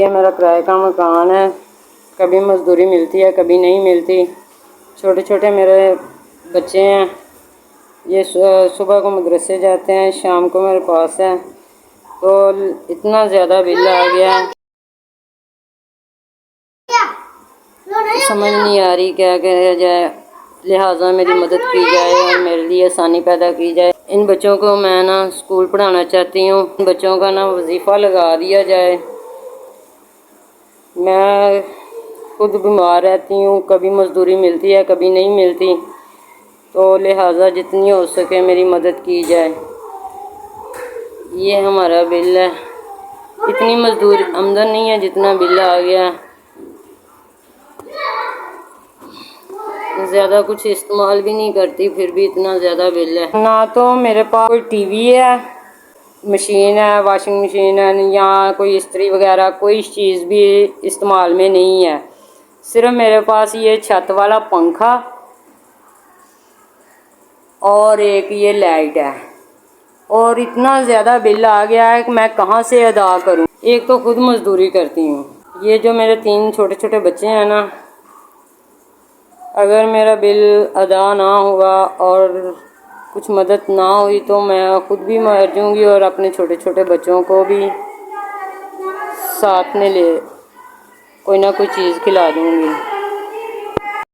ये मेरा किराए का मकान है। कभी मज़दूरी मिलती है, कभी नहीं मिलती। छोटे छोटे मेरे बच्चे हैं, ये सुबह को मदरसे जाते हैं, शाम को मेरे पास है। तो इतना ज़्यादा बिल आ गया है, समझ नहीं आ रही क्या किया जाए। लिहाजा मेरी मदद की जाए और मेरे लिए आसानी पैदा की जाए। इन बच्चों को मैं ना स्कूल पढ़ाना चाहती हूँ। इन बच्चों का ना वजीफ़ा लगा दिया जाए। मैं खुद बीमार रहती हूँ, कभी मज़दूरी मिलती है, कभी नहीं मिलती। तो लिहाजा जितनी हो सके मेरी मदद की जाए। ये हमारा बिल है, इतनी मज़दूरी आमदन नहीं है जितना बिल आ गया। ज़्यादा कुछ इस्तेमाल भी नहीं करती, फिर भी इतना ज़्यादा बिल है। ना तो मेरे पास कोई टीवी है, मशीन है, वॉशिंग मशीन है, या कोई इस्त्री वगैरह कोई चीज़ भी इस्तेमाल में नहीं है। सिर्फ मेरे पास ये छत वाला पंखा और एक ये लाइट है। और इतना ज़्यादा बिल आ गया है कि मैं कहाँ से अदा करूँ। एक तो खुद मज़दूरी करती हूँ। ये जो मेरे 3 छोटे छोटे बच्चे हैं ना, अगर मेरा बिल अदा ना हुआ और कुछ मदद ना हुई तो मैं खुद भी मर जाऊँगी और अपने छोटे छोटे बच्चों को भी साथ में ले कोई ना कोई चीज़ खिला दूँगी।